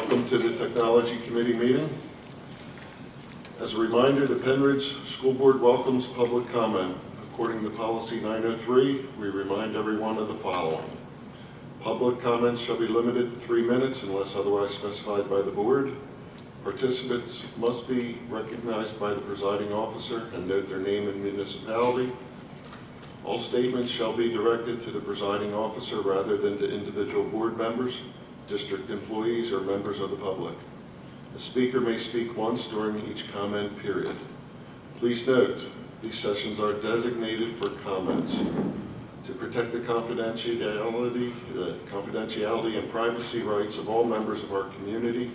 Welcome to the Technology Committee meeting. As a reminder, the Pennridge School Board welcomes public comment. According to Policy 903, we remind everyone of the following. Public comments shall be limited to 3 minutes unless otherwise specified by the board. Participants must be recognized by the presiding officer and note their name and municipality. All statements shall be directed to the presiding officer rather than to individual board members, district employees, or members of the public. The speaker may speak once during each comment period. Please note, these sessions are designated for comments. To protect the confidentiality and privacy rights of all members of our community,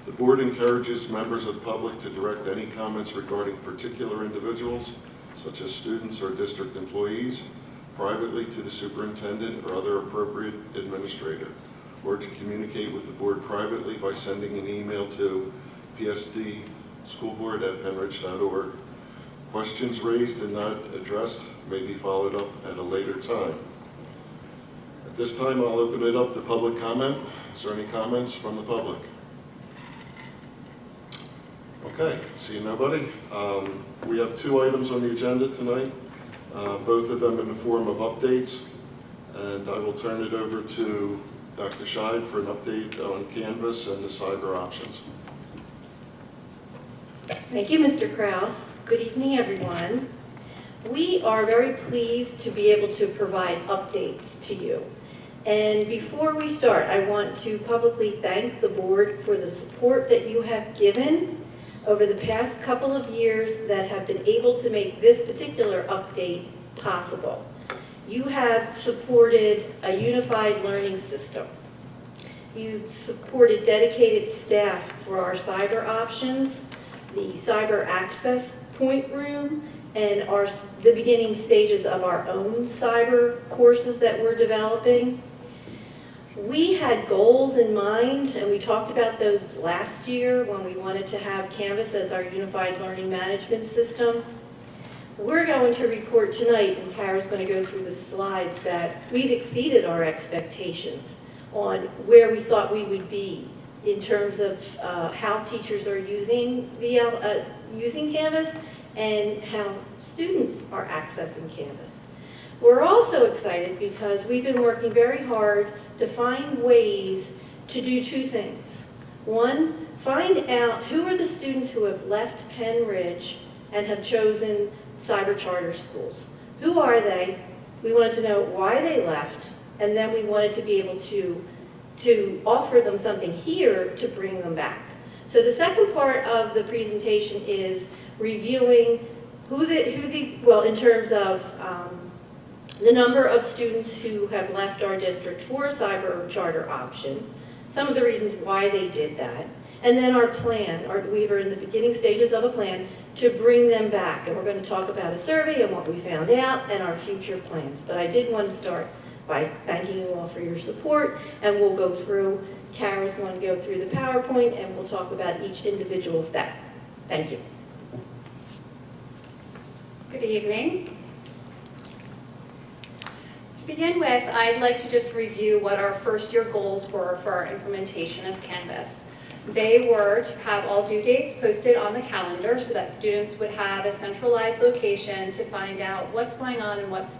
the board encourages members of the public to direct any comments regarding particular individuals, such as students or district employees, privately to the superintendent or other appropriate administrator, or to communicate with the board privately by sending an email to psdschoolboard@pennridge.org. Questions raised and not addressed may be followed up at a later time. At this time, I'll open it up to public comment. Is there any comments from the public? Okay, see nobody. We have 2 items on the agenda tonight, both of them in the form of updates, and I will turn it over to Dr. Scheid for an update on Canvas and the cyber options. Thank you, Mr. Kraus. Good evening, everyone. We are very pleased to be able to provide updates to you. And before we start, I want to publicly thank the board for the support that you have given over the past couple of years that have been able to make this particular update possible. You have supported a unified learning system. You supported dedicated staff for our cyber options, the cyber access point room, and the beginning stages of our own cyber courses that we're developing. We had goals in mind, and we talked about those last year when we wanted to have Canvas as our unified learning management system. We're going to report tonight, and Cara's going to go through the slides, that we've exceeded our expectations on where we thought we would be in terms of how teachers are using Canvas and how students are accessing Canvas. We're also excited because we've been working very hard to find ways to do 2 things. One, find out who are the students who have left Pennridge and have chosen cyber charter schools. Who are they? We wanted to know why they left, and then we wanted to be able to offer them something here to bring them back. So the second part of the presentation is reviewing in terms of the number of students who have left our district for a cyber charter option, some of the reasons why they did that, and then our plan. We were in the beginning stages of a plan to bring them back, and we're going to talk about a survey and what we found out and our future plans. But I did want to start by thanking you all for your support, and we'll go through, Cara's going to go through the PowerPoint, and we'll talk about each individual step. Thank you. Good evening. To begin with, I'd like to just review what our first year goals were for our implementation of Canvas. They were to have all due dates posted on the calendar so that students would have a centralized location to find out what's going on and what's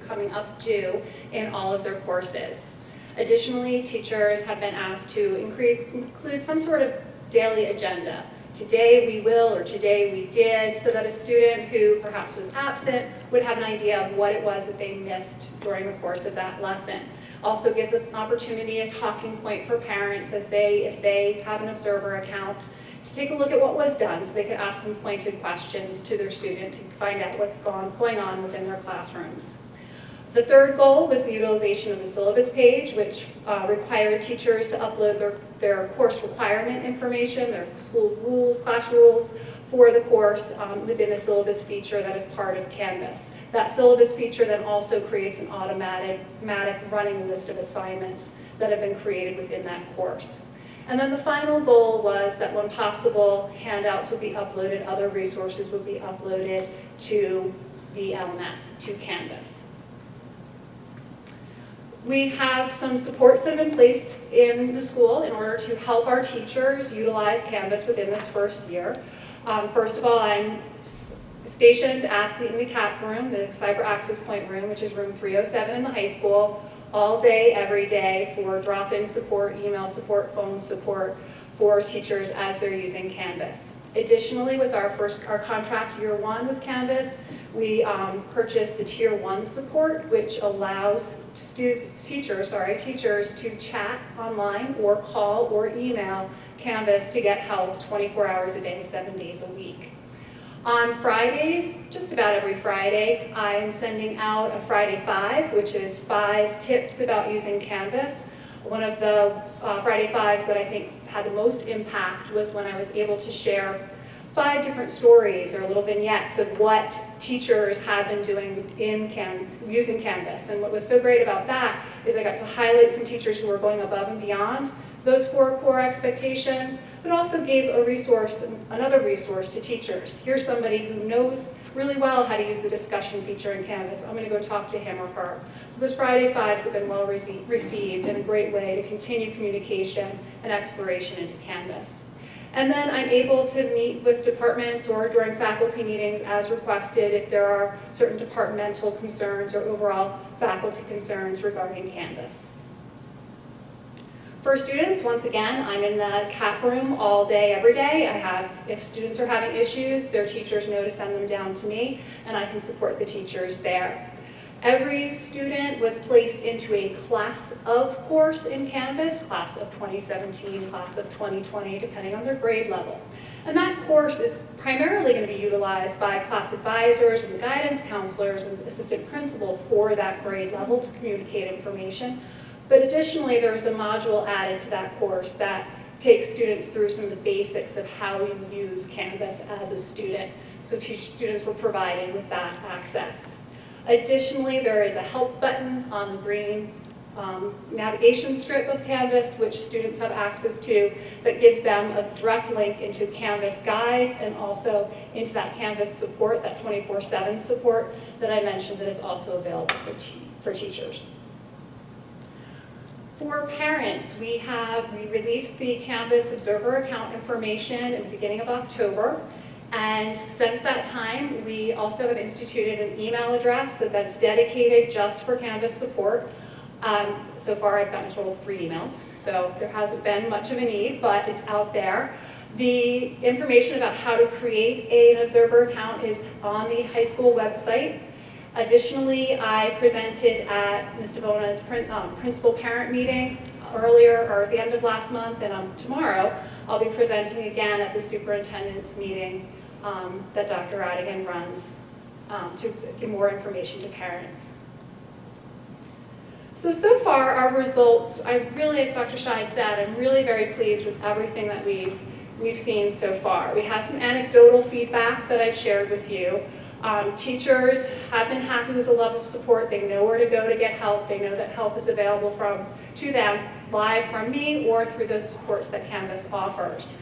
coming up due in all of their courses. Additionally, teachers have been asked to include some sort of daily agenda. Today we will, or today we did, so that a student who perhaps was absent would have an idea of what it was that they missed during the course of that lesson. Also gives an opportunity, a talking point for parents if they have an observer account, to take a look at what was done so they could ask some pointed questions to their student to find out what's going on within their classrooms. The third goal was the utilization of the syllabus page, which required teachers to upload their course requirement information, their school rules, class rules for the course within the syllabus feature that is part of Canvas. That syllabus feature then also creates an automatic running list of assignments that have been created within that course. And then the final goal was that when possible, handouts would be uploaded, other resources would be uploaded to the LMS, to Canvas. We have some supports that have been placed in the school in order to help our teachers utilize Canvas within this first year. First of all, I'm stationed in the CAP room, the Cyber Access Point room, which is room 307 in the high school, all day, every day for drop-in support, email support, phone support for teachers as they're using Canvas. Additionally, with our contract year 1 with Canvas, we purchased the tier 1 support, which allows teachers to chat online or call or email Canvas to get help 24 hours a day, 7 days a week. On Fridays, just about every Friday, I am sending out a Friday 5, which is 5 tips about using Canvas. One of the Friday 5s that I think had the most impact was when I was able to share 5 different stories or little vignettes of what teachers have been doing using Canvas. And what was so great about that is I got to highlight some teachers who were going above and beyond those 4 core expectations, but also gave another resource to teachers. Here's somebody who knows really well how to use the discussion feature in Canvas. I'm going to go talk to him or her. So those Friday 5s have been well received and a great way to continue communication and exploration into Canvas. And then I'm able to meet with departments or during faculty meetings as requested if there are certain departmental concerns or overall faculty concerns regarding Canvas. For students, once again, I'm in the CAP room all day, every day. If students are having issues, their teachers know to send them down to me, and I can support the teachers there. Every student was placed into a class of course in Canvas, class of 2017, class of 2020, depending on their grade level. And that course is primarily going to be utilized by class advisors and the guidance counselors and the assistant principal for that grade level to communicate information. But additionally, there is a module added to that course that takes students through some of the basics of how you use Canvas as a student. So students were provided with that access. Additionally, there is a help button on the green navigation strip of Canvas, which students have access to, that gives them a direct link into Canvas guides and also into that Canvas support, that 24/7 support that I mentioned that is also available for teachers. For parents, we released the Canvas Observer account information at the beginning of October. And since that time, we also have instituted an email address that's dedicated just for Canvas support. So far, I've gotten a total of 3 emails, so there hasn't been much of a need, but it's out there. The information about how to create an Observer account is on the high school website. Additionally, I presented at Ms. DeBona's principal parent meeting earlier or at the end of last month, and tomorrow I'll be presenting again at the superintendent's meeting that Dr. Radigan runs to give more information to parents. So far our results, as Dr. Scheid said, I'm really very pleased with everything that we've seen so far. We have some anecdotal feedback that I've shared with you. Teachers have been happy with the level of support. They know where to go to get help. They know that help is available to them live from me or through those supports that Canvas offers.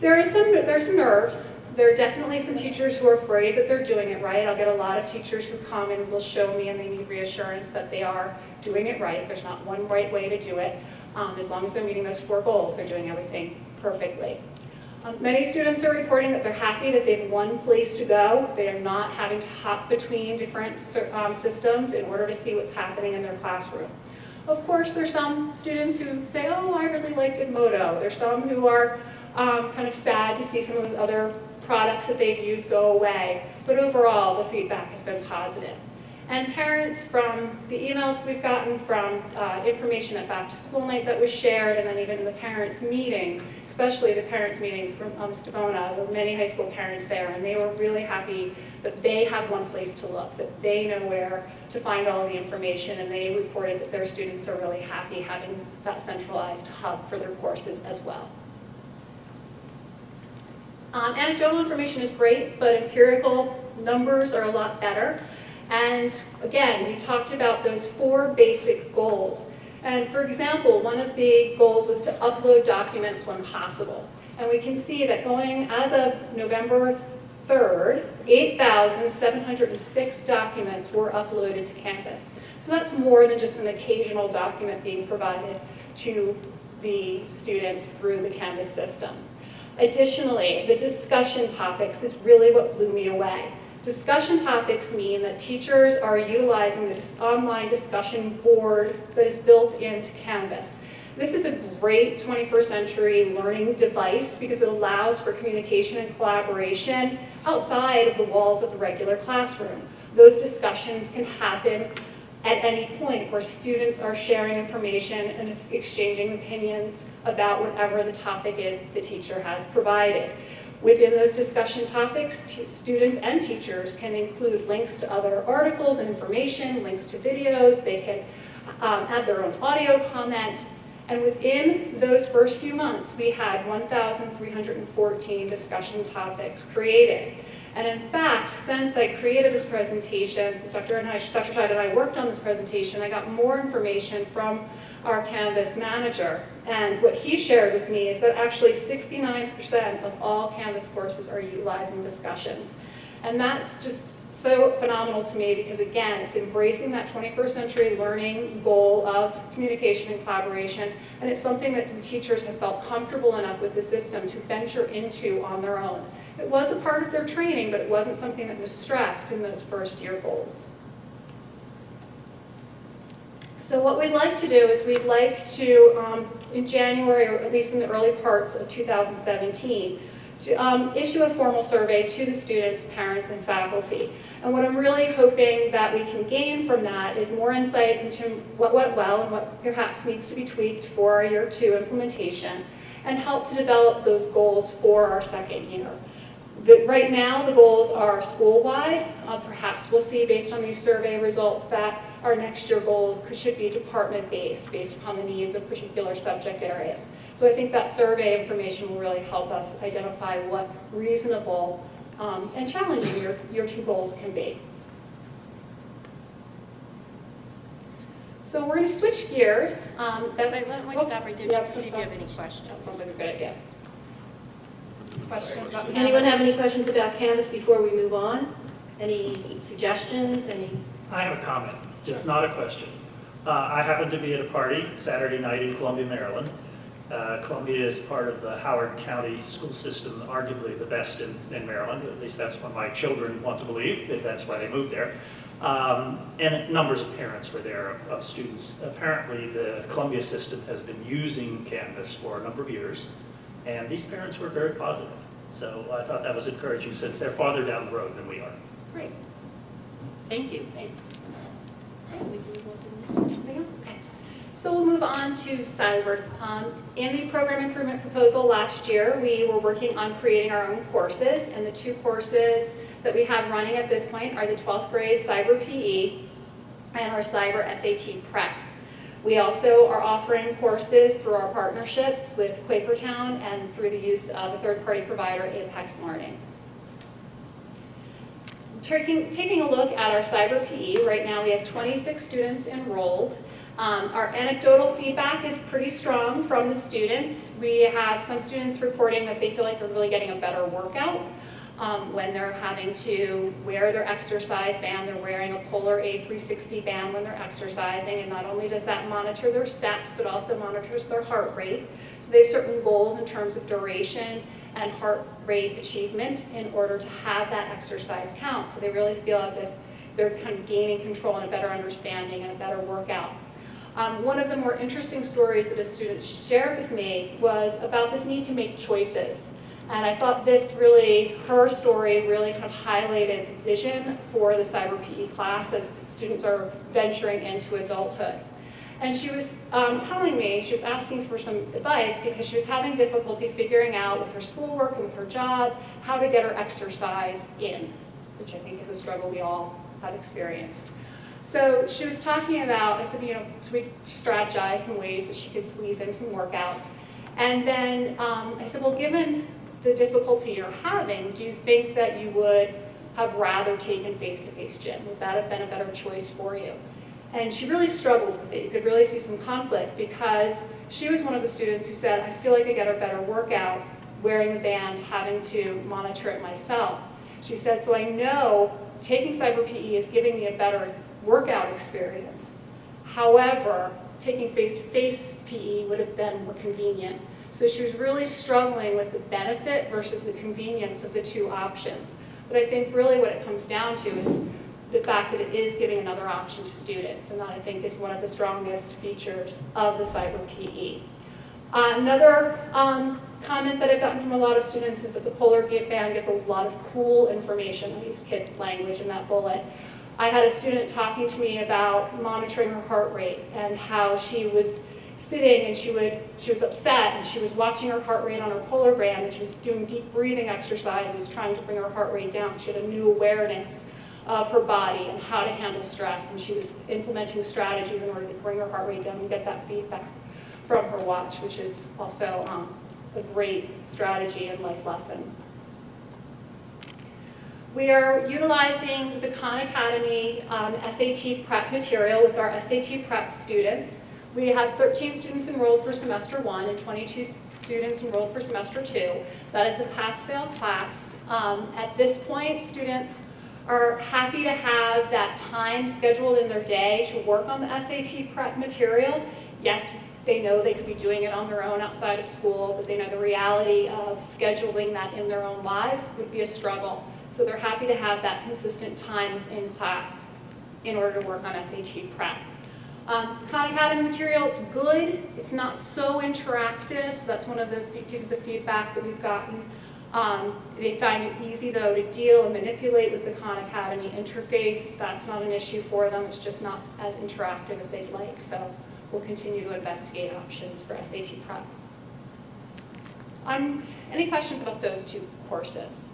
There's some nerves. There are definitely some teachers who are afraid that they're doing it right. I'll get a lot of teachers who come and will show me and they need reassurance that they are doing it right. There's not one right way to do it. As long as they're meeting those 4 goals, they're doing everything perfectly. Many students are reporting that they're happy that they have one place to go. They are not having to hop between different systems in order to see what's happening in their classroom. Of course, there's some students who say, oh, I really liked Edmodo. There's some who are kind of sad to see some of those other products that they've used go away. But overall, the feedback has been positive. And parents, from the emails we've gotten from information at Back to School Night that was shared, and then even in the parents' meeting, especially the parents' meeting from Stabona, there were many high school parents there, and they were really happy that they have one place to look, that they know where to find all the information, and they reported that their students are really happy having that centralized hub for their courses as well. Anecdotal information is great, but empirical numbers are a lot better. And again, we talked about those 4 basic goals. And for example, one of the goals was to upload documents when possible. And we can see that going as of November 3rd, 8,706 documents were uploaded to Canvas. So So that's more than just an occasional document being provided to the students through the Canvas system. Additionally, the discussion topics is really what blew me away. Discussion topics mean that teachers are utilizing this online discussion board that is built into Canvas. This is a great 21st century learning device because it allows for communication and collaboration outside of the walls of the regular classroom. Those discussions can happen at any point where students are sharing information and exchanging opinions about whatever the topic is that the teacher has provided. Within those discussion topics, students and teachers can include links to other articles and information, links to videos, they can add their own audio comments, and within those first few months, we had 1,314 discussion topics created. And in fact, since I created this presentation, since Dr. Scheid and I worked on this presentation, I got more information from our Canvas manager. And what he shared with me is that actually 69% of all Canvas courses are utilizing discussions. And that's just so phenomenal to me because, again, it's embracing that 21st century learning goal of communication and collaboration, and it's something that the teachers have felt comfortable enough with the system to venture into on their own. It was a part of their training, but it wasn't something that was stressed in those first year goals. So what we'd like to do is we'd like to, in January, or at least in the early parts of 2017, to issue a formal survey to the students, parents, and faculty. And what I'm really hoping that we can gain from that is more insight into what went well and what perhaps needs to be tweaked for our year 2 implementation, and help to develop those goals for our second year. Right now, the goals are school-wide. Perhaps we'll see, based on these survey results, that our next year goals should be department-based, based upon the needs of particular subject areas. So I think that survey information will really help us identify what reasonable and challenging your 2 goals can be. So we're going to switch gears. Why don't we stop right there just to see if you have any That questions? sounds like a good idea. Questions about Does anyone have any questions about Canvas before we move on? Any suggestions, any? I have a comment, it's not a question. I happened to be at a party Saturday night in Columbia, Maryland. Columbia is part of the Howard County school system, arguably the best in Maryland. At least that's what my children want to believe, if that's why they moved there. And numbers of parents were there, of students. Apparently, the Columbia system has been using Canvas for a number of years, and these parents were very positive. So I thought that was encouraging, since they're farther down the road than we are. Great. Thank you. Thanks. Okay, we can move on to the next. Something else? Okay. So we'll move on to cyber. In the program improvement proposal last year, we were working on creating our own courses, and the 2 courses that we have running at this point are the 12th grade Cyber PE and our Cyber SAT Prep. We also are offering courses through our partnerships with Quakertown and through the use of a third-party provider, Apex Learning. Taking a look at our Cyber PE, right now we have 26 students enrolled. Our anecdotal feedback is pretty strong from the students. We have some students reporting that they feel like they're really getting a better workout when they're having to wear their exercise band. They're wearing a Polar A360 band when they're exercising, and not only does that monitor their steps, but also monitors their heart rate. So they have certain goals in terms of duration and heart rate achievement in order to have that exercise count. So they really feel as if they're kind of gaining control and a better understanding and a better workout. One of the more interesting stories that a student shared with me was about this need to make choices. And I thought her story really kind of highlighted the vision for the Cyber PE class as students are venturing into adulthood. And she was telling me, she was asking for some advice because she was having difficulty figuring out with her schoolwork and with her job how to get her exercise in, which I think is a struggle we all have experienced. So she was talking about, I said, so we strategized some ways that she could squeeze in some workouts. And then I said, well, given the difficulty you're having, do you think that you would have rather taken face-to-face gym? Would that have been a better choice for you? And she really struggled with it. You could really see some conflict because she was one of the students who said, I feel like I get a better workout wearing the band, having to monitor it myself. She said, so I know taking Cyber PE is giving me a better workout experience, However, taking face-to-face PE would have been more convenient. So she was really struggling with the benefit versus the convenience of the two options. But I think really what it comes down to is the fact that it is giving another option to students, and that I think is one of the strongest features of the cyber PE. Another comment that I've gotten from a lot of students is that the polar band gives a lot of cool information. I use kid language in that bullet. I had a student talking to me about monitoring her heart rate and how she was sitting and she was upset and she was watching her heart rate on her polar band and she was doing deep breathing exercises trying to bring her heart rate down. She had a new awareness of her body and how to handle stress, and she was implementing strategies in order to bring her heart rate down and get that feedback from her watch, which is also a great strategy and life lesson. We are utilizing the Khan Academy SAT prep material with our SAT prep students. We have 13 students enrolled for semester 1 and 22 students enrolled for semester 2. That is a pass-fail class. At this point, students are happy to have that time scheduled in their day to work on the SAT prep material. Yes, they know they could be doing it on their own outside of school, but they know the reality of scheduling that in their own lives would be a struggle. So they're happy to have that consistent time within class in order to work on SAT prep. Khan Academy material, it's good. It's not so interactive, so that's one of the pieces of feedback that we've gotten. They find it easy, though, to deal and manipulate with the Khan Academy interface. That's not an issue for them. It's just not as interactive as they'd like. So we'll continue to investigate options for SAT prep. Any questions about those two courses?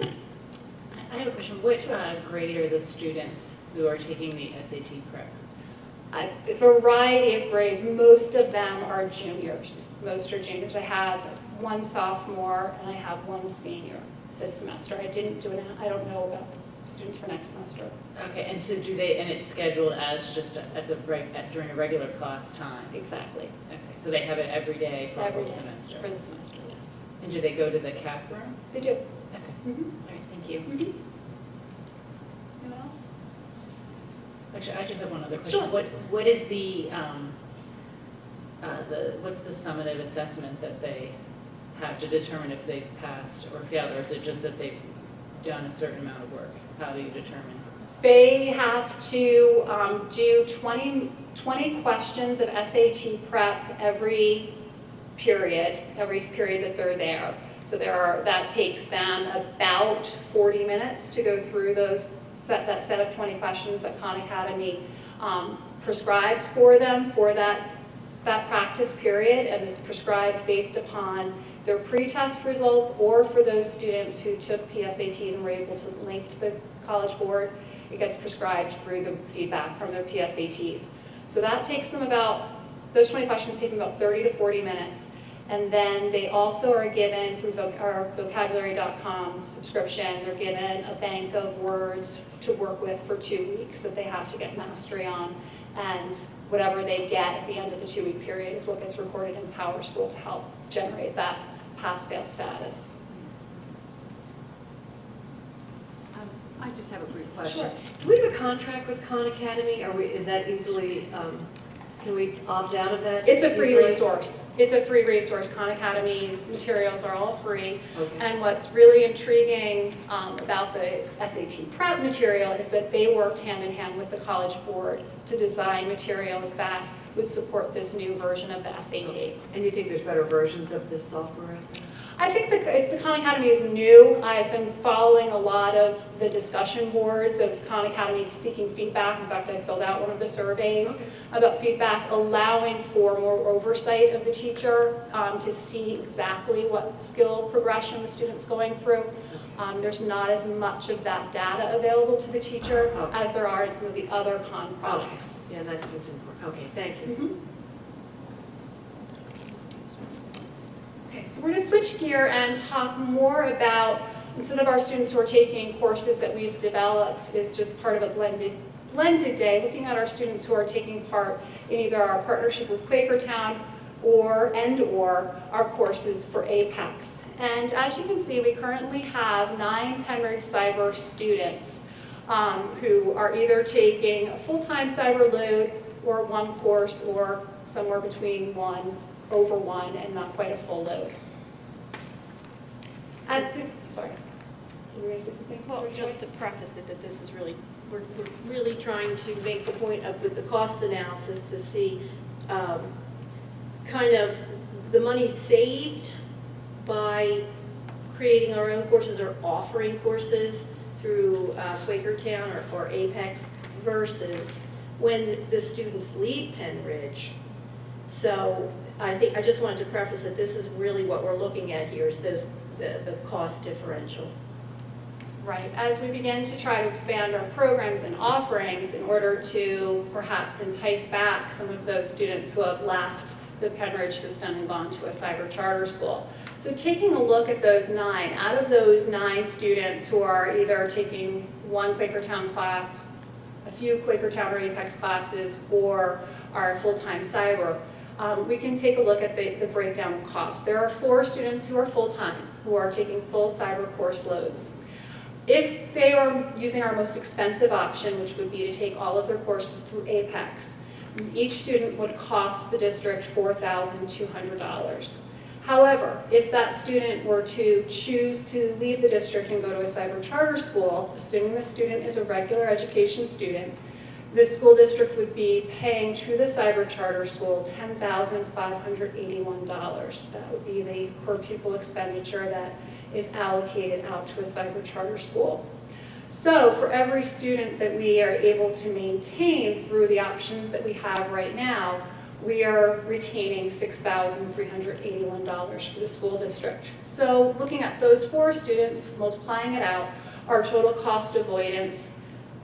I have a question. Which grade are the students who are taking the SAT prep? A variety of grades. Most of them are juniors. Most are juniors. I have one sophomore and I have one senior this semester. I don't know about students for next semester. Okay, and so and it's scheduled as just during a regular class time? Exactly. Okay, so they have it every day for the Every whole day semester? For the semester, yes. And do they go to the CAP room? They do. Okay, Mm-hmm. all right, thank you. Mm-hmm. Anyone else? Actually, I do have one other question. Sure. What is what's the summative assessment that they have to determine if they've passed or failed, or is it just that they've done a certain amount of work? How do you determine? They have to do 20 questions of SAT prep every period that they're there. So that takes them about 40 minutes to go through that set of 20 questions that Khan Academy prescribes for them for that practice period, and it's prescribed based upon their pre-test results, or for those students who took PSATs and were able to link to the College Board, it gets prescribed through the feedback from their PSATs. So that takes them those 20 questions take them about 30 to 40 minutes. And then they also are given, through our vocabulary.com subscription, they're given a bank of words to work with for 2 weeks that they have to get mastery on. And whatever they get at the end of the 2-week period is what gets recorded in PowerSchool to help generate that pass-fail status. I just have a brief question. Sure. Do we have a contract with Khan Academy? Is that easily, can we opt out of that? It's a free easily? resource. It's a free resource. Khan Academy's materials are all free. Okay. And what's really intriguing about the SAT prep material is that they worked hand in hand with the College Board to design materials that would support this new version of the SAT. And you think there's better versions of this software out there? I think the Khan Academy is new. I've been following a lot of the discussion boards of Khan Academy seeking feedback. In fact, I filled out one of the surveys about feedback, allowing for more oversight of the teacher to see exactly what skill progression the student's going through. There's not as much of that data available to the teacher as there are in some of the other Khan products. Okay. Yeah, that seems important. Okay, thank you. Mhm. Okay, so we're going to switch gear and talk more about, instead of our students who are taking courses that we've developed is just part of a blended day, looking at our students who are taking part in either our partnership with Quakertown or our courses for Apex. And as you can see, we currently have 9 Pennridge Cyber students who are either taking a full-time cyber load or one course, or somewhere between one, over one, and not quite a full load. Sorry. Were you going to say something? Well, just to preface it, that this is really, we're really trying to make the point of, with the cost analysis, to see kind of the money saved by creating our own courses or offering courses through Quakertown or Apex versus when the students leave Pennridge. So I think, I just wanted to preface that this is really what we're looking at here, is the cost differential. Right, as we begin to try to expand our programs and offerings in order to perhaps entice back some of those students who have left the Pennridge system and gone to a cyber charter school. So taking a look at those 9, out of those 9 students who are either taking one Quakertown class, a few Quakertown or Apex classes, or are full-time cyber, we can take a look at the breakdown of costs. There are 4 students who are full-time, who are taking full cyber course loads. If they are using our most expensive option, which would be to take all of their courses through Apex, each student would cost the district $4,200. However, if that student were to choose to leave the district and go to a cyber charter school, assuming the student is a regular education student, the school district would be paying to the cyber charter school $10,581. That would be the per pupil expenditure that is allocated out to a cyber charter school. So for every student that we are able to maintain through the options that we have right now, we are retaining $6,381 for the school district. So looking at those 4 students, multiplying it out, our total cost avoidance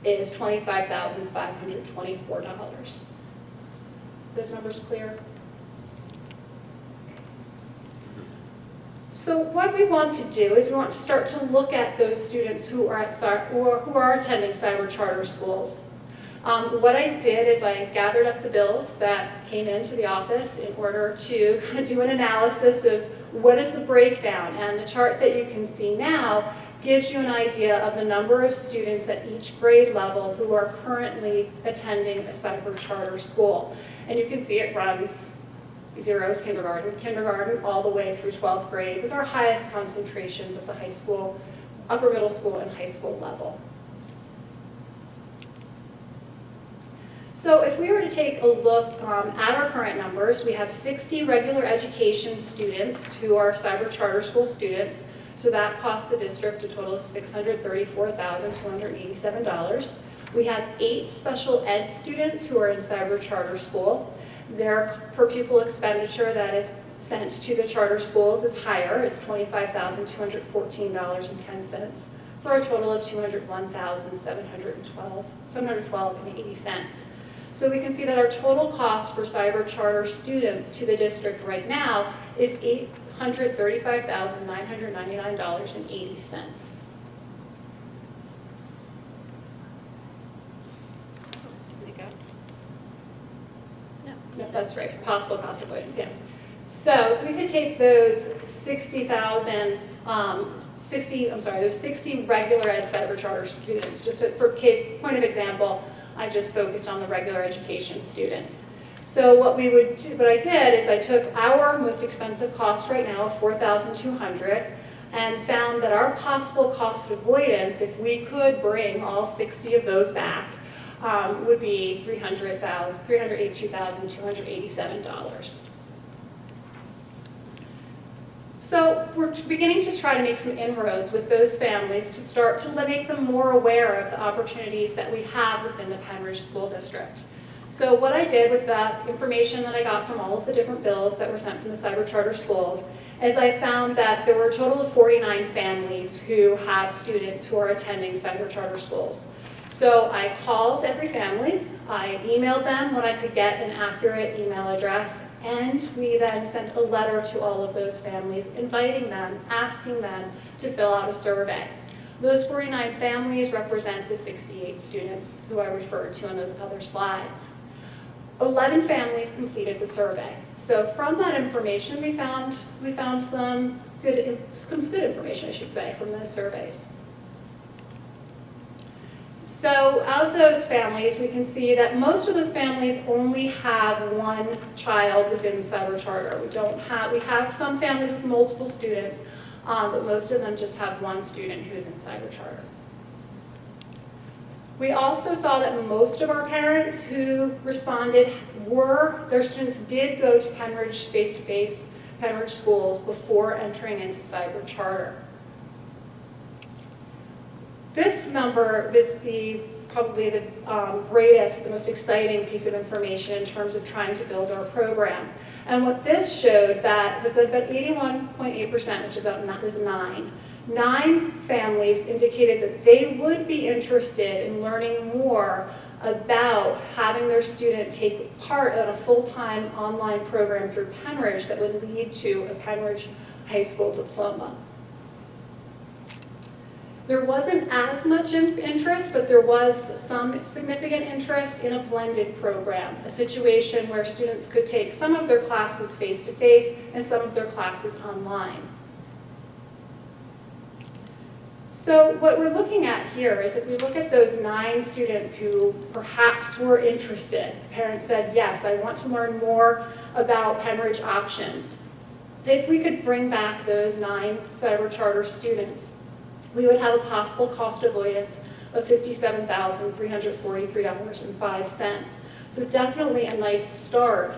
is $25,524. Those numbers clear? So what we want to do is we want to start to look at those students who are attending cyber charter schools. What I did is I gathered up the bills that came into the office in order to kind of do an analysis of what is the breakdown, and the chart that you can see now gives you an idea of the number of students at each grade level who are currently attending a cyber charter school. And you can see it runs 0 is kindergarten all the way through 12th grade, with our highest concentrations at the high school, upper middle school, and high school level. So if we were to take a look at our current numbers, we have 60 regular education students who are cyber charter school students. So that costs the district a total of $634,287. We have 8 special ed students who are in cyber charter school. Their per pupil expenditure that is sent to the charter schools is higher. It's $25,214.10 for a total of $201,712.80. So we can see that our total cost for cyber charter students to the district right now is $835,999.80. No, that's right, for possible cost avoidance, yes. So if we could take those 60 regular ed cyber charter students, just for point of example, I just focused on the regular education students. So what I did is I took our most expensive cost right now of $4,200 and found that our possible cost avoidance, if we could bring all 60 of those back, would be $382,287. So we're beginning to try to make some inroads with those families to start to make them more aware of the opportunities that we have within the Pennridge School District. So what I did with that information that I got from all of the different bills that were sent from the cyber charter schools is I found that there were a total of 49 families who have students who are attending cyber charter schools. So I called every family, I emailed them when I could get an accurate email address, and we then sent a letter to all of those families inviting them, asking them to fill out a survey. Those 49 families represent the 68 students who I referred to on those other slides. 11 families completed the survey. So from that information, we found some good information, I should say, from those surveys. So of those families, we can see that most of those families only have one child within the cyber charter. We have some families with multiple students, but most of them just have one student who's in cyber charter. We also saw that most of our parents who responded their students did go to Pennridge face-to-face Pennridge schools before entering into cyber charter. This number is probably the greatest, the most exciting piece of information in terms of trying to build our program. And what this showed was that about 81.8%, which was 9 families indicated that they would be interested in learning more about having their student take part in a full-time online program through Pennridge that would lead to a Pennridge high school diploma. There wasn't as much interest, but there was some significant interest in a blended program, a situation where students could take some of their classes face-to-face and some of their classes online. So what we're looking at here is if we look at those 9 students who perhaps were interested, the parents said, yes, I want to learn more about Pennridge options. If we could bring back those 9 cyber charter students, we would have a possible cost avoidance of $57,343.05. So definitely a nice start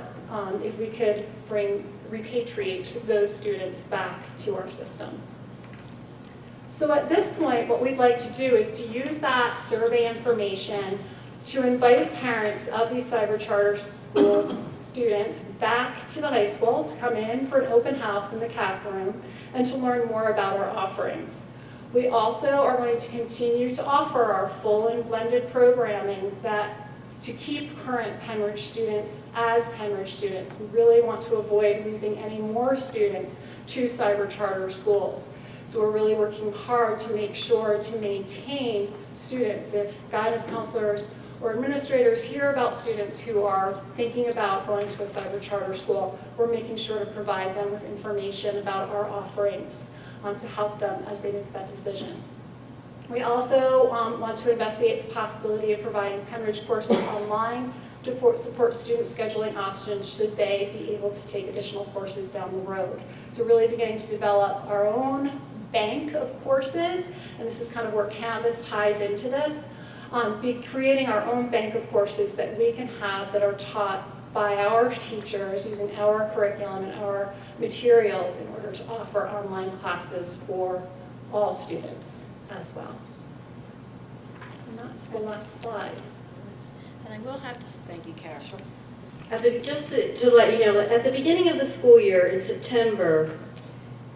if we could repatriate those students back to our system. So at this point, what we'd like to do is to use that survey information to invite parents of these cyber charter schools students back to the high school to come in for an open house in the CAP room and to learn more about our offerings. We also are going to continue to offer our full and blended programming to keep current Pennridge students as Pennridge students. We really want to avoid losing any more students to cyber charter schools. So we're really working hard to make sure to maintain students. If guidance counselors or administrators hear about students who are thinking about going to a cyber charter school, we're making sure to provide them with information about our offerings to help them as they make that decision. We also want to investigate the possibility of providing Pennridge courses online to support student scheduling options should they be able to take additional courses down the road. So really beginning to develop our own bank of courses, and this is kind of where Canvas ties into this, be creating our own bank of courses that we can have that are taught by our teachers using our curriculum and our materials in order to offer online classes for all students as well. And that's the last slide. And I will have to, thank you, Cara. Just to let you know, at the beginning of the school year in September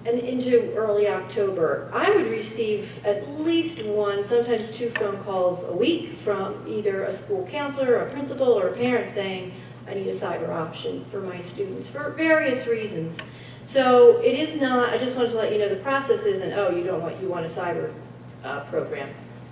and into early October, I would receive at least 1, sometimes 2 phone calls a week from either a school counselor, a principal, or a parent saying, I need a cyber option for my students for various reasons. So it is not, I just wanted to let you know the process isn't, oh, you want a cyber program.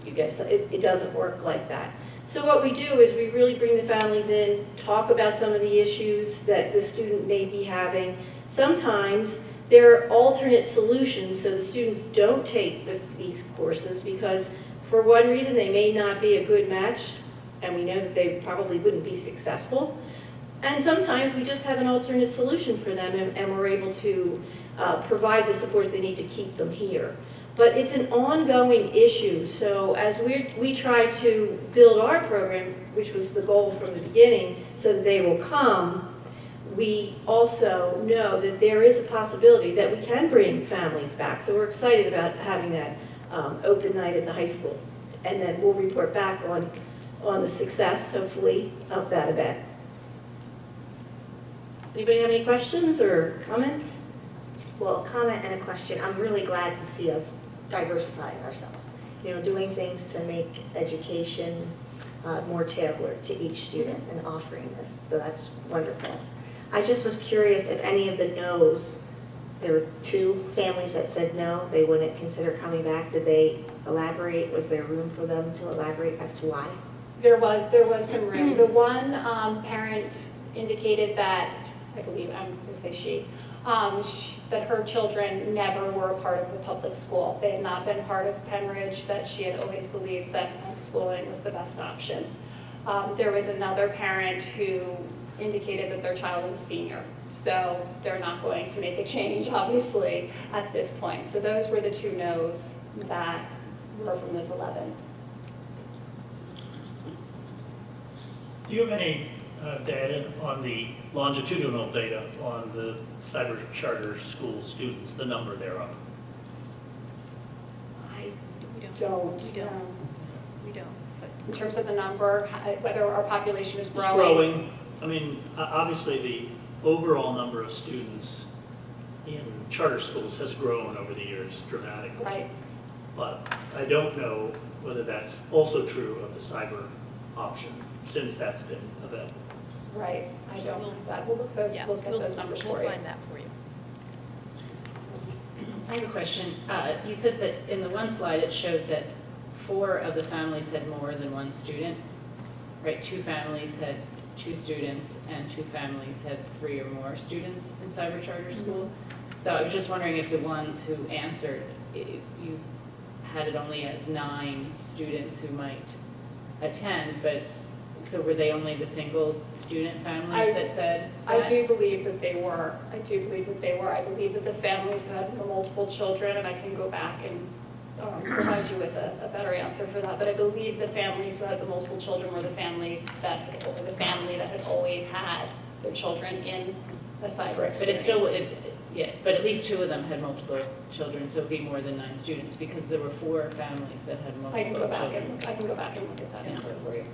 It doesn't work like that. So what we do is we really bring the families in, talk about some of the issues that the student may be having. Sometimes there are alternate solutions so the students don't take these courses because for one reason they may not be a good match and we know that they probably wouldn't be successful. And sometimes we just have an alternate solution for them and we're able to provide the supports they need to keep them here. But it's an ongoing issue, so as we try to build our program, which was the goal from the beginning, so that they will come, we also know that there is a possibility that we can bring families back. So we're excited about having that open night at the high school. And then we'll report back on the success, hopefully, of that event. Does anybody have any questions or comments? Well, a comment and a question. I'm really glad to see us diversifying ourselves. Doing things to make education more tailored to each student and offering this. So that's wonderful. I just was curious if any of the no's, there were 2 families that said no, they wouldn't consider coming back. Did they elaborate? Was there room for them to elaborate as to why? There was some room. The one parent indicated that, I believe, I'm going to say she, that her children never were a part of the public school. They had not been part of Pennridge, that she had always believed that homeschooling was the best option. There was another parent who indicated that their child is a senior, so they're not going to make a change, obviously, at this point. So those were the two no's that were from those 11. Do you have any data on the longitudinal data on the cyber charter school students, the number thereof? I We don't. don't We don't. know. We don't, but In terms of the number, whether our population is It's growing. growing. I mean, obviously, the overall number of students in charter schools has grown over the years dramatically. Right. But I don't know whether that's also true of the cyber option, since that's been available. Right, I don't know that. We'll look yes, at those numbers for you. We'll find that for you. I have a question. You said that in the one slide, it showed that 4 of the families had more than 1 student, right? 2 families had 2 students, and 2 families had 3 or more students in cyber charter school. So I was just wondering if the ones who answered, you had it only as 9 students who might attend, but so were they only the single student families that said I that? do believe that they were. I believe that the families who had the multiple children, and I can go back and provide you with a better answer for that, but I believe the families who had the multiple children were the family that had always had their children in a cyber experience. But it's still, yeah, but at least 2 of them had multiple children, so it'd be more than 9 students, because there were 4 families that had multiple I can go back children. and look at that answer for you.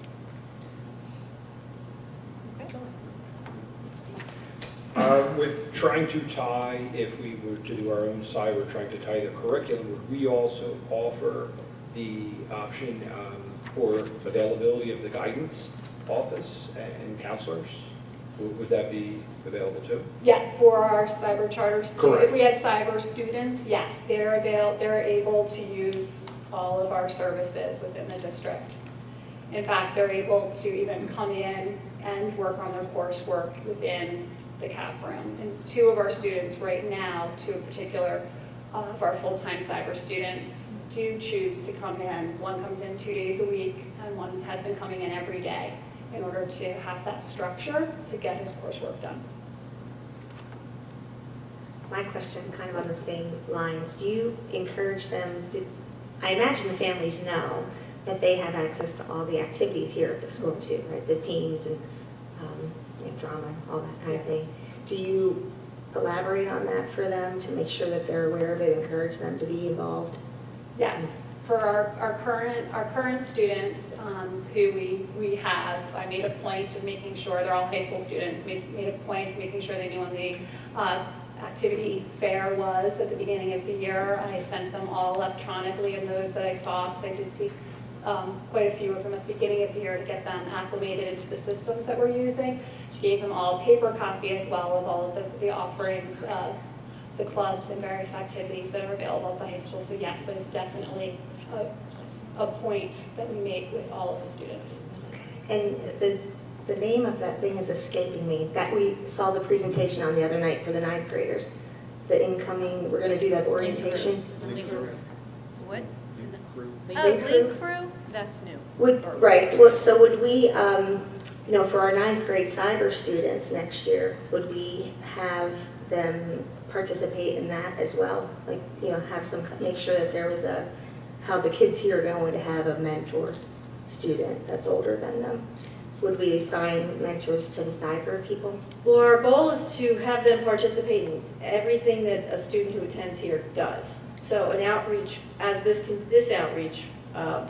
With trying to tie, if we were to do our own cyber, trying to tie the curriculum, would we also offer the option for availability of the guidance office and counselors? Would that be available too? Yeah, for our cyber charter school, Correct. if we had cyber students, yes, they're able to use all of our services within the district. In fact, they're able to even come in and work on their coursework within the CAP room. And 2 of our students right now, 2 in particular, of our full-time cyber students do choose to come in. One comes in 2 days a week, and one has been coming in every day in order to have that structure to get his coursework done. My question's kind of on the same lines. Do you encourage them, I imagine the families know that they have access to all the activities here at the school too, right? The teams and drama, all that kind of thing. Do you elaborate on that for them to make sure that they're aware of it, encourage them to be involved? Yes, for our current students who we have, I made a point of making sure, they're all high school students, made a point of making sure they knew when the activity fair was at the beginning of the year. I sent them all electronically, and those that I saw, because I did see quite a few of them at the beginning of the year to get them acclimated into the systems that we're using. Gave them all a paper copy as well of all of the offerings of the clubs and various activities that are available at the high school. So yes, that is definitely a point that we make with all of the students. And the name of that thing is escaping me. That we saw the presentation on the other night for the 9th graders. The incoming, we're going to do that orientation. What? Link Oh, crew? Link Crew? That's new. Right, so would we, for our 9th grade cyber students next year, would we have them participate in that as well? Like, make sure that there was how the kids here are going to have a mentor student that's older than them? Would we assign mentors to the cyber people? Well, our goal is to have them participate in everything that a student who attends here does. So an outreach, as this outreach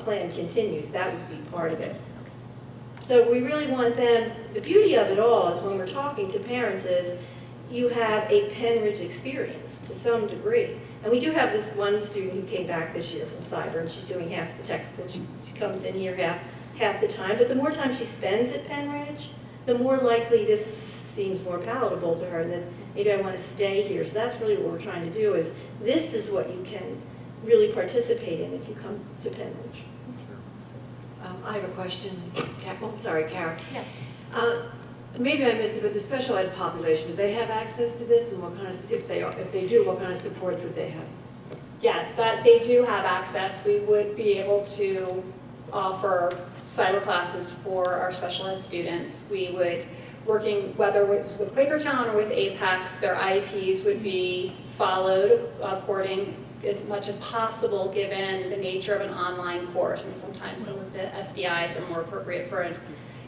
plan continues, that would be part of it. So we really want them, the beauty of it all is when we're talking to parents is you have a Pennridge experience to some degree. And we do have this one student who came back this year from cyber, and she's doing half the textbook. She comes in here half the time, but the more time she spends at Pennridge, the more likely this seems more palatable to her, and that maybe I want to stay here. So that's really what we're trying to do is, this is what you can really participate in if you come to I have a question. Cara. Yes. Maybe I missed it, but the special ed population, do they have access to this, and what kind of, if they do, what kind of support would they have? Yes, that they do have access. We would be able to offer cyber classes for our special ed students. We would, working whether it was with Quakertown or with Apex, their IEPs would be followed according as much as possible given the nature of an online course. And sometimes some of the SDIs are more appropriate for an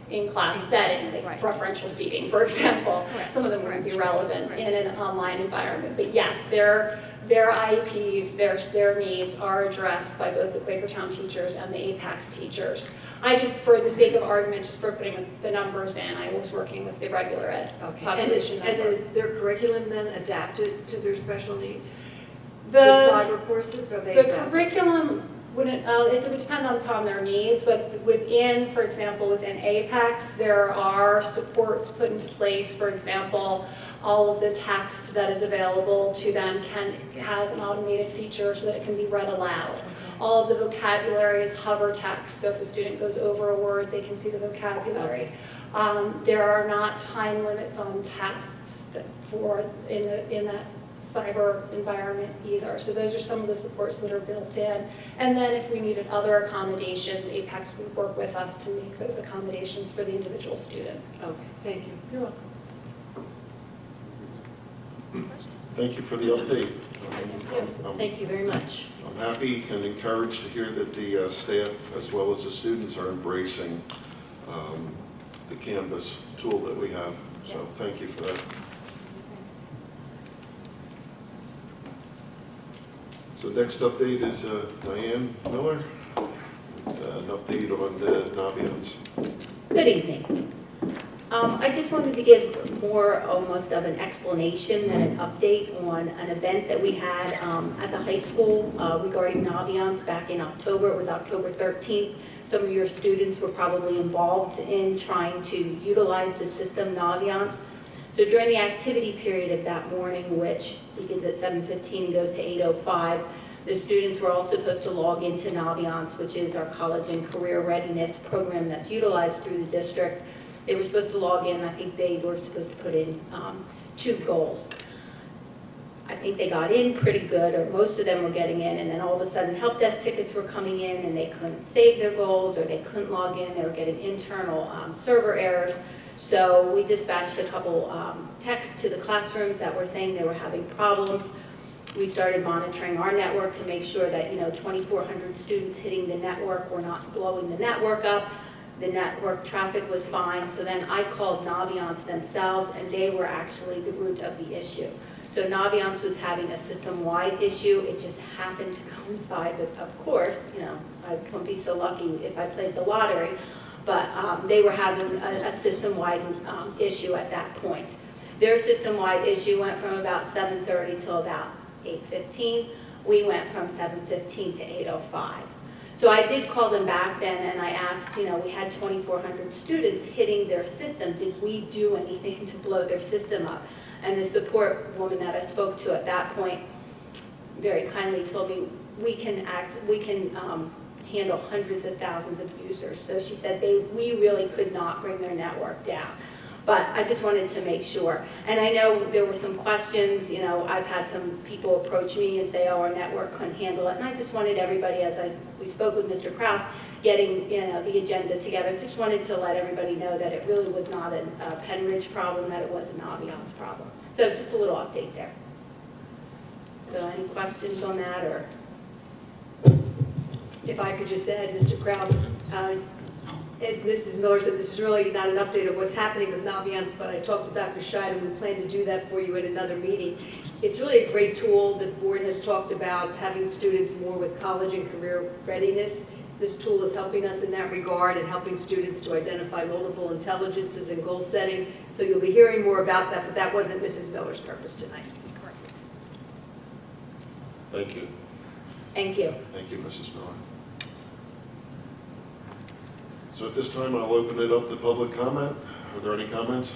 in-class setting, like Right. preferential seating, for example. Correct. Some of them wouldn't be relevant Right. in an online environment. But yes, their IEPs, their needs are addressed by both the Quakertown teachers and the Apex teachers. I just, for the sake of argument, just for putting the numbers in, I was working with the regular ed Okay, population and numbers. is their curriculum then adapted to their special needs? The cyber courses, are they The adapted? curriculum wouldn't, it would depend upon their needs, but within, for example, within Apex, there are supports put into place. For example, all of the text that is available to them has an automated feature so that it can be read aloud. All of the vocabulary is hover text, so if a student goes over a word, they can see the vocabulary. There are not time limits on tests in that cyber environment either. So those are some of the supports that are built in. And then if we needed other accommodations, Apex would work with us to make those accommodations for the individual student. Okay, thank you. You're welcome. Thank you for the update. Thank you very much. I'm happy and encouraged to hear that the staff as well as the students are embracing the Canvas tool that we have. So Yes. thank you for that. So next update is Diane Miller, an update on the Naviance. Good evening. I just wanted to give more almost of an explanation than an update on an event that we had at the high school regarding Naviance back in October. It was October 13th. Some of your students were probably involved in trying to utilize the system Naviance. So during the activity period of that morning, which begins at 7:15 and goes to 8:05, the students were all supposed to log into Naviance, which is our college and career readiness program that's utilized through the district. They were supposed to log in. I think they were supposed to put in 2 goals. I think they got in pretty good, or most of them were getting in, and then all of a sudden help desk tickets were coming in and they couldn't save their goals or they couldn't log in. They were getting internal server errors. So we dispatched a couple texts to the classrooms that were saying they were having problems. We started monitoring our network to make sure that 2,400 students hitting the network were not blowing the network up. The network traffic was fine. So then I called Naviance themselves, and they were actually the root of the issue. So Naviance was having a system-wide issue. It just happened to coincide with, of course, I couldn't be so lucky if I played the lottery, but they were having a system-wide issue at that point. Their system-wide issue went from about 7:30 till about 8:15. We went from 7:15 to 8:05. So I did call them back then and I asked, we had 2,400 students hitting their system. Did we do anything to blow their system up? And the support woman that I spoke to at that point very kindly told me, we can handle hundreds of thousands of users. So she said we really could not bring their network down. But I just wanted to make sure. And I know there were some questions, I've had some people approach me and say, oh, our network couldn't handle it. And I just wanted everybody, we spoke with Mr. Krause, getting the agenda together, just wanted to let everybody know that it really was not a Pennridge problem, that it was a Naviance problem. So just a little update there. So any questions on that, or? If I could just add, Mr. Krause, as Mrs. Miller said, this is really not an update of what's happening with Naviance, but I talked to Dr. Scheid and we plan to do that for you at another meeting. It's really a great tool. The board has talked about having students more with college and career readiness. This tool is helping us in that regard and helping students to identify multiple intelligences and goal setting. So you'll be hearing more about that, but that wasn't Mrs. Miller's purpose tonight. Correct. Thank you. Thank you. Thank you, Mrs. Miller. So at this time, I'll open it up to public comment. Are there any comments?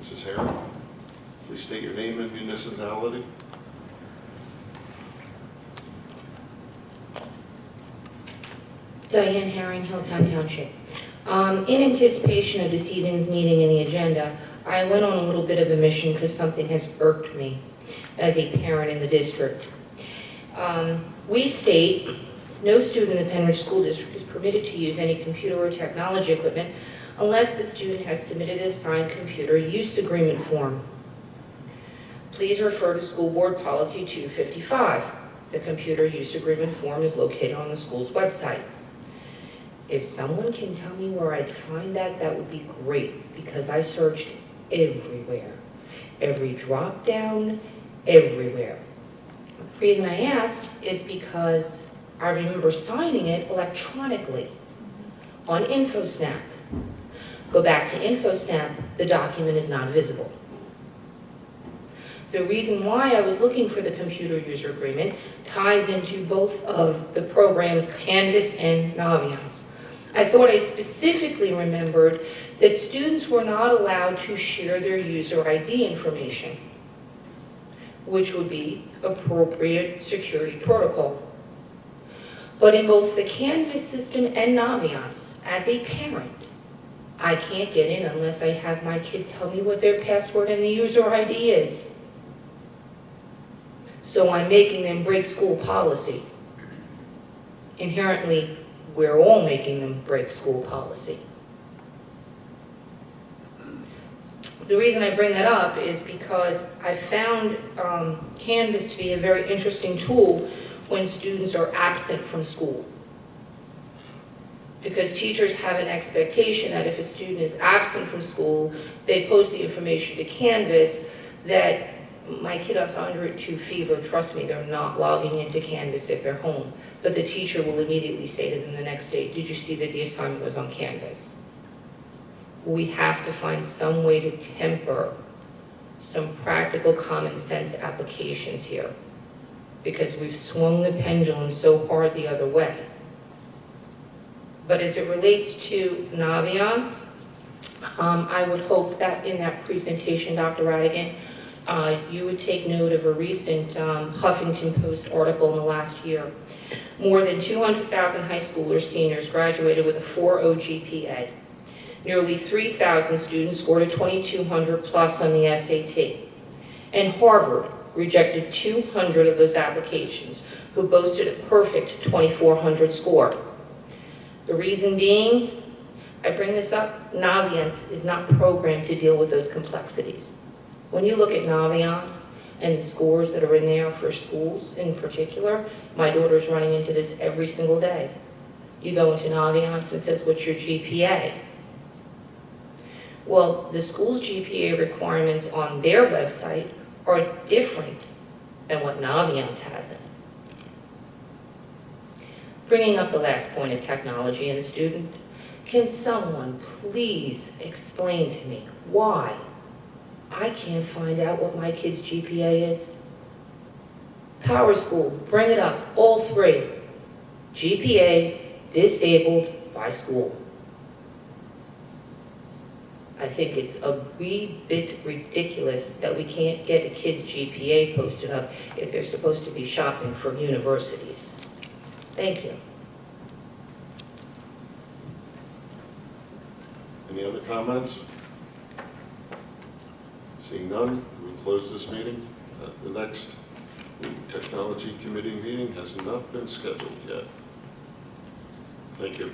Mrs. Hare, please state your name and municipality. Diane Herring, Hilltown Township. In anticipation of this evening's meeting and the agenda, I went on a little bit of a mission because something has irked me as a parent in the district. We state, no student in the Pennridge School District is permitted to use any computer or technology equipment unless the student has submitted a signed computer use agreement form. Please refer to School Board Policy 255. The computer use agreement form is located on the school's website. If someone can tell me where I'd find that, that would be great, because I searched everywhere. Every drop down, everywhere. The reason I ask is because I remember signing it electronically on InfoSnap. Go back to InfoSnap, the document is not visible. The reason why I was looking for the computer user agreement ties into both of the programs Canvas and Naviance. I thought I specifically remembered that students were not allowed to share their user ID information, which would be appropriate security protocol. But in both the Canvas system and Naviance, as a parent, I can't get in unless I have my kid tell me what their password and the user ID is. So I'm making them break school policy. Inherently, we're all making them break school policy. The reason I bring that up is because I found Canvas to be a very interesting tool when students are absent from school. Because teachers have an expectation that if a student is absent from school, they post the information to Canvas that my kid has 102 fever, trust me, they're not logging into Canvas if they're home. But the teacher will immediately say to them the next day, did you see that the assignment was on Canvas? We have to find some way to temper some practical common sense applications here, because we've swung the pendulum so hard the other way. But as it relates to Naviance, I would hope that in that presentation, Dr. Radigan, you would take note of a recent Huffington Post article in the last year. More than 200,000 high schoolers, seniors, graduated with a 4.0 GPA. Nearly 3,000 students scored a 2,200 plus on the SAT. And Harvard rejected 200 of those applications, who boasted a perfect 2,400 score. The reason being, I bring this up, Naviance is not programmed to deal with those complexities. When you look at Naviance and the scores that are in there for schools in particular, my daughter's running into this every single day. You go into Naviance and it says, what's your GPA? Well, the school's GPA requirements on their website are different than what Naviance has in it. Bringing up the last point of technology and the student, can someone please explain to me why I can't find out what my kid's GPA is? Power School, bring it up, all three. GPA disabled by school. I think it's a wee bit ridiculous that we can't get a kid's GPA posted up if they're supposed to be shopping for universities. Thank you. Any other comments? Seeing none, we'll close this meeting. The next Technology Committee meeting has not been scheduled yet. Thank you.